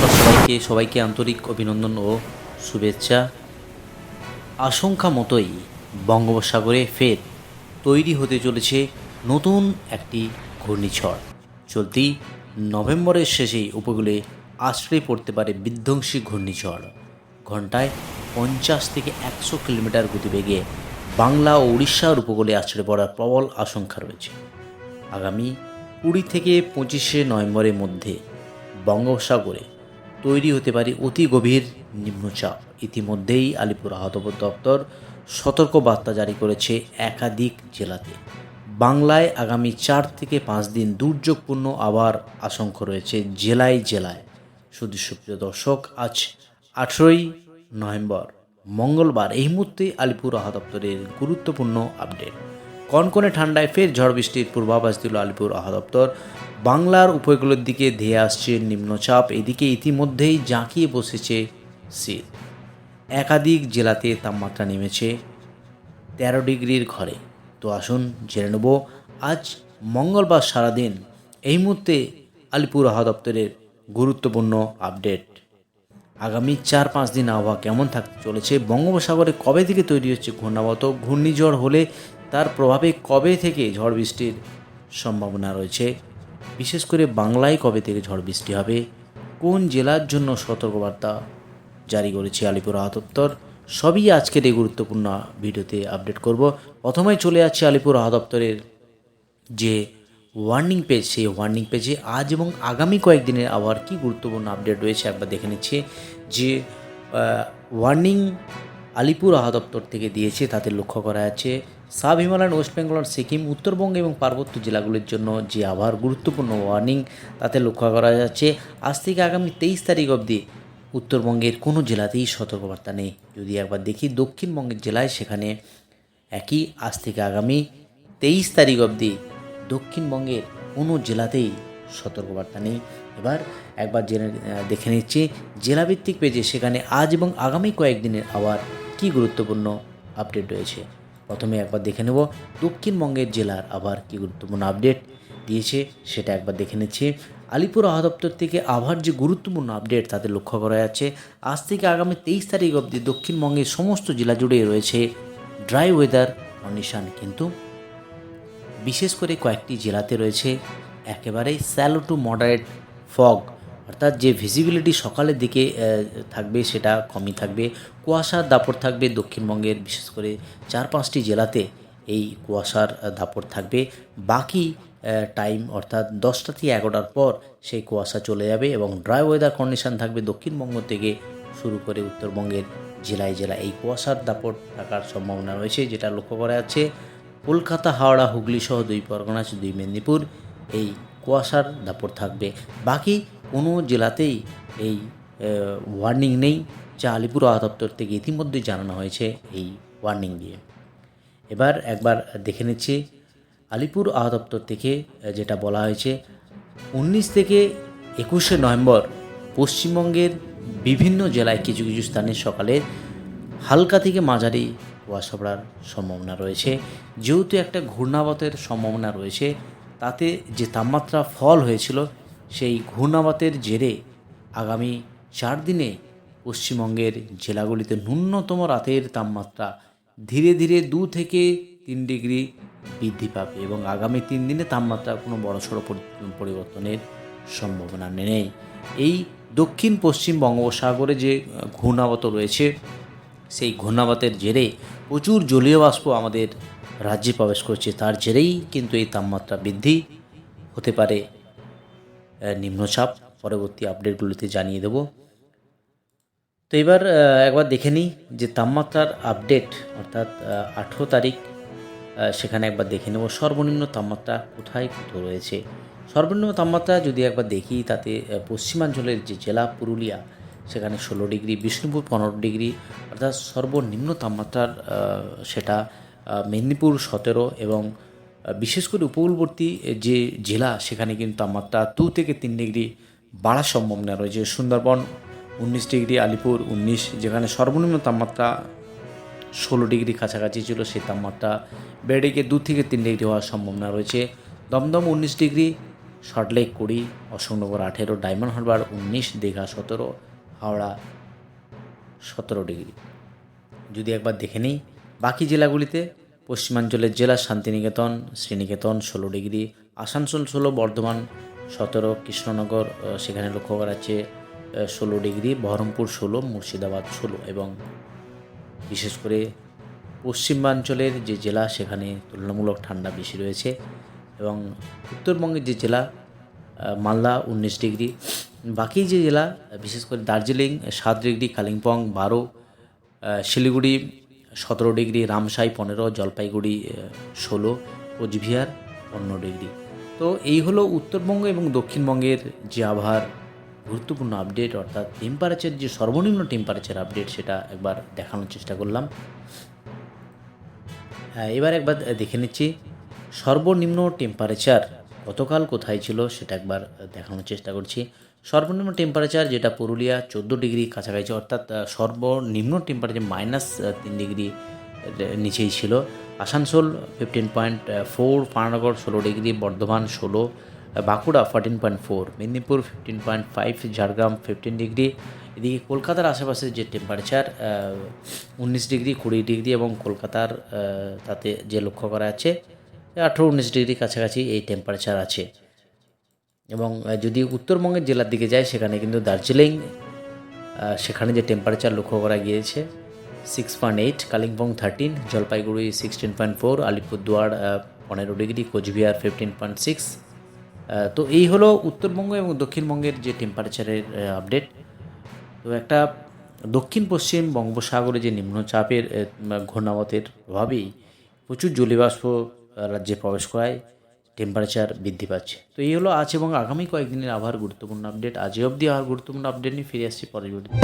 নমস্কার সবাইকে আন্তরিক অভিনন্দন ও শুভেচ্ছা। আশঙ্কা মতোই বঙ্গোপসাগরে ফের তৈরি হতে চলেছে নতুন একটি ঘূর্ণিঝড়। চলতি নভেম্বরের শেষেই উপকূলে আছড়ে পড়তে পারে বিধ্বংসী ঘূর্ণিঝড়। ঘন্টায় 50 থেকে 100 কিলোমিটার গতিবেগে বাংলা ও উড়িষ্যার উপকূলে আছড়ে পড়ার প্রবল আশঙ্কা রয়েছে। আগামী 20 থেকে 25 নভেম্বরের মধ্যে বঙ্গোপসাগরে তৈরি হতে পারে অতি গভীর নিম্নচাপ। ইতিমধ্যেই আলিপুর আবহাওয়া দপ্তর সতর্ক বার্তা জারি করেছে একাধিক জেলাতে। বাংলায় আগামী 4 থেকে 5 দিন দুর্যোগপূর্ণ আবহাওয়ার আশঙ্কা রয়েছে জেলায় জেলায়। শুধু সুপ্রিয় দর্শক, আজ 18ই নভেম্বর মঙ্গলবার এই মুহূর্তে আলিপুর আবহাওয়া দপ্তরের গুরুত্বপূর্ণ আপডেট। কনকনে ঠান্ডায় ফের ঝড় বৃষ্টির পূর্বাভাস দিল আলিপুর আবহাওয়া দপ্তর। বাংলার উপকূলের দিকে ধেয়ে আসছে নিম্নচাপ, এদিকে ইতিমধ্যেই জাঁকিয়ে বসেছে শীত। একাধিক জেলাতে তাপমাত্রা নেমেছে 13 ডিগ্রির ঘরে। তো আসুন জেনে নেব আজ মঙ্গলবার সারাদিন এই মুহূর্তে আলিপুর আবহাওয়া দপ্তরের গুরুত্বপূর্ণ আপডেট। আগামী 4-5 দিন আবহাওয়া কেমন থাকতে চলেছে, বঙ্গোপসাগরে কবে থেকে তৈরি হচ্ছে ঘূর্ণিঝড় হলে তার প্রভাবে কবে থেকে ঝড় বৃষ্টির সম্ভাবনা রয়েছে, বিশেষ করে বাংলায় কবে থেকে ঝড় বৃষ্টি হবে, কোন জেলার জন্য সতর্কবার্তা জারি করেছে আলিপুর আবহাওয়া দপ্তর, সবই আজকের এই গুরুত্বপূর্ণ ভিডিওতে আপডেট করব। প্রথমেই চলে যাচ্ছে আলিপুর আবহাওয়া দপ্তরের যে ওয়ার্নিং পেজ, সেই ওয়ার্নিং পেজে আজ এবং আগামী কয়েকদিনের আবহাওয়ার কী গুরুত্বপূর্ণ আপডেট রয়েছে একবার দেখে নিচ্ছে। যে ওয়ার্নিং আলিপুর আবহাওয়া দপ্তর থেকে দিয়েছে তাতে লক্ষ্য করা যাচ্ছে sub Himalayan, West Bengal, Sikkim, Uttarbanga এবং পার্বত্য জেলাগুলির জন্য যে আবহাওয়ার গুরুত্বপূর্ণ ওয়ার্নিং তাতে লক্ষ্য করা যাচ্ছে আজ থেকে আগামী 23 তারিখ অবধি উত্তরবঙ্গের কোনো জেলাতেই সতর্কবার্তা নেই। যদি একবার দেখি দক্ষিণবঙ্গের জেলায়, সেখানে একই আজ থেকে আগামী 23 তারিখ অবধি দক্ষিণবঙ্গের কোনো জেলাতেই সতর্কবার্তা নেই। এবার একবার দেখে নিচ্ছি জেলাভিত্তিক পেজে, সেখানে আজ এবং আগামী কয়েকদিনের আবহাওয়ার কী গুরুত্বপূর্ণ আপডেট রয়েছে। প্রথমে একবার দেখে নেব দক্ষিণবঙ্গের জেলার আবহাওয়ার কী গুরুত্বপূর্ণ আপডেট দিয়েছে সেটা একবার দেখে নিচ্ছি। আলিপুর আবহাওয়া দপ্তর থেকে আবহাওয়ার যে গুরুত্বপূর্ণ আপডেট তাতে লক্ষ্য করা যাচ্ছে আজ থেকে আগামী 23 তারিখ অবধি দক্ষিণবঙ্গের সমস্ত জেলা জুড়ে রয়েছে ড্রাই ওয়েদার কন্ডিশন, কিন্তু বিশেষ করে কয়েকটি জেলাতে রয়েছে একেবারেই স্যালো টু মডারেট ফগ, অর্থাৎ যে ভিজিবিলিটি সকালের দিকে থাকবে সেটা কমই থাকবে। কুয়াশার দাপট থাকবে দক্ষিণবঙ্গের বিশেষ করে 4-5টি জেলাতে এই কুয়াশার দাপট থাকবে। বাকি টাইম অর্থাৎ 10টা থেকে 11টার পর সেই কুয়াশা চলে যাবে এবং ড্রাই ওয়েদার কন্ডিশন থাকবে দক্ষিণবঙ্গ থেকে শুরু করে উত্তরবঙ্গের জেলায় জেলায় এই কুয়াশার দাপট থাকার সম্ভাবনা রয়েছে, যেটা লক্ষ্য করা যাচ্ছে কলকাতা, হাওড়া, হুগলি সহ 2 পরগনা, 2 মেদিনীপুর এই কুয়াশার দাপট থাকবে। বাকি কোনো জেলাতেই এই ওয়ার্নিং নেই, যা আলিপুর আবহাওয়া দপ্তর থেকে ইতিমধ্যেই জানানো হয়েছে এই ওয়ার্নিং দিয়ে। এবার একবার দেখে নিচ্ছি আলিপুর আবহাওয়া দপ্তর থেকে যেটা বলা হয়েছে 19 থেকে 21শে নভেম্বর পশ্চিমবঙ্গের বিভিন্ন জেলায় কিছু কিছু স্থানে সকালে হালকা থেকে মাঝারি কুয়াশা পড়ার সম্ভাবনা রয়েছে। যেহেতু একটা ঘূর্ণাবতের সম্ভাবনা রয়েছে, তাতে যে তাপমাত্রা ফল হয়েছিল সেই ঘূর্ণাবতের জেরে আগামী 4 দিনে পশ্চিমবঙ্গের জেলাগুলিতে ন্যূনতম রাতের তাপমাত্রা ধীরে ধীরে 2 থেকে 3 ডিগ্রি বৃদ্ধি পাবে এবং আগামী 3 দিনে তাপমাত্রা কোনো বড়সড় পরিবর্তনের সম্ভাবনা নেই। এই দক্ষিণ পশ্চিম বঙ্গোপসাগরে যে ঘূর্ণাবত রয়েছে সেই ঘূর্ণাবতের জেরে প্রচুর জলীয় বাষ্প আমাদের রাজ্যে প্রবেশ করছে, তার জেরেই কিন্তু এই তাপমাত্রা বৃদ্ধি হতে পারে নিম্নচাপ। পরবর্তী আপডেটগুলিতে জানিয়ে দেব। তো এবার একবার দেখে নিই যে তাপমাত্রার আপডেট, অর্থাৎ 18 তারিখ, সেখানে একবার দেখে নেব সর্বনিম্ন তাপমাত্রা কোথায় কোথাও রয়েছে। সর্বনিম্ন তাপমাত্রা যদি একবার দেখি তাতে পশ্চিমাঞ্চলের যে জেলা পুরুলিয়া সেখানে 16 ডিগ্রি, বিষ্ণুপুর 15 ডিগ্রি, অর্থাৎ সর্বনিম্ন তাপমাত্রার সেটা মেদিনীপুর 17 এবং বিশেষ করে উপকূলবর্তী যে জেলা সেখানে কিন্তু তাপমাত্রা 2 থেকে 3 ডিগ্রি বাড়ার সম্ভাবনা রয়েছে। সুন্দরবন 19 ডিগ্রি, আলিপুর 19, যেখানে সর্বনিম্ন তাপমাত্রা 16 ডিগ্রি কাছাকাছি ছিল, সেই তাপমাত্রা বেড়ে গিয়ে 2 থেকে 3 ডিগ্রি হওয়ার সম্ভাবনা রয়েছে। Dumdum 19 degree, Salt Lake 20, Ashoknagar 18, Diamond Harbour 19, Digha 17, Howrah 17 degree. যদি একবার দেখে নিই বাকি জেলাগুলিতে, পশ্চিমাঞ্চলের জেলা শান্তিনিকেতন, শ্রীনিকেতন 16 ডিগ্রি, আসানসোল 16, বর্ধমান 17, কৃষ্ণনগর সেখানে লক্ষ্য করা যাচ্ছে 16 ডিগ্রি, বহরমপুর 16, মুর্শিদাবাদ 16 এবং বিশেষ করে পশ্চিমাঞ্চলের যে জেলা সেখানে তুলনামূলক ঠান্ডা বেশি রয়েছে এবং উত্তরবঙ্গের যে জেলা মালদা 19 ডিগ্রি, বাকি যে জেলা বিশেষ করে Darjeeling 7 degree, Kalimpong 12, Siliguri 17 degree, Ramsai 15, Jalpaiguri 16, Coochbehar 15 degree. তো এই হলো উত্তরবঙ্গ এবং দক্ষিণবঙ্গের যে আবহাওয়ার গুরুত্বপূর্ণ আপডেট, অর্থাৎ টেম্পারেচার যে সর্বনিম্ন টেম্পারেচার আপডেট সেটা একবার দেখানোর চেষ্টা করলাম। এবার একবার দেখে নিচ্ছি সর্বনিম্ন টেম্পারেচার গতকাল কোথায় ছিল সেটা একবার দেখানোর চেষ্টা করছি। সর্বনিম্ন টেম্পারেচার যেটা পুরুলিয়া 14 ডিগ্রি কাছাকাছি, অর্থাৎ সর্বনিম্ন টেম্পারেচার -3 ডিগ্রি নিচেই ছিল। Asansol 15.4, Panagarh 16 degree, Bardhaman 16, Bankura 14.4, Medinipur 15.5, Jhargram 15 degree. এদিকে কলকাতার আশেপাশের যে টেম্পারেচার 19 ডিগ্রি, 20 ডিগ্রি এবং কলকাতার তাতে যে লক্ষ্য করা যাচ্ছে 18-19 ডিগ্রি কাছাকাছি এই টেম্পারেচার আছে। এবং যদি উত্তরবঙ্গের জেলার দিকে যায় সেখানে কিন্তু দার্জিলিং সেখানে যে টেম্পারেচার লক্ষ্য করা গিয়েছে 6.8, কালিম্পং 13, জলপাইগুড়ি 16.4, আলিপুরদুয়ার 15 ডিগ্রি, কোচবিহার 15.6। তো এই হলো উত্তরবঙ্গ এবং দক্ষিণবঙ্গের যে টেম্পারেচারের আপডেট। তো একটা দক্ষিণ পশ্চিম বঙ্গোপসাগরে যে নিম্নচাপের ঘূর্ণাবতের প্রভাবেই প্রচুর জলীয়বাষ্প রাজ্যে প্রবেশ করায় টেম্পারেচার বৃদ্ধি পাচ্ছে। তো এই হলো আজ এবং আগামী কয়েকদিনের আবহাওয়ার গুরুত্বপূর্ণ আপডেট। আজ অবধি আবহাওয়ার গুরুত্বপূর্ণ আপডেট নিয়ে ফিরে আসছি পরের ভিডিওতে।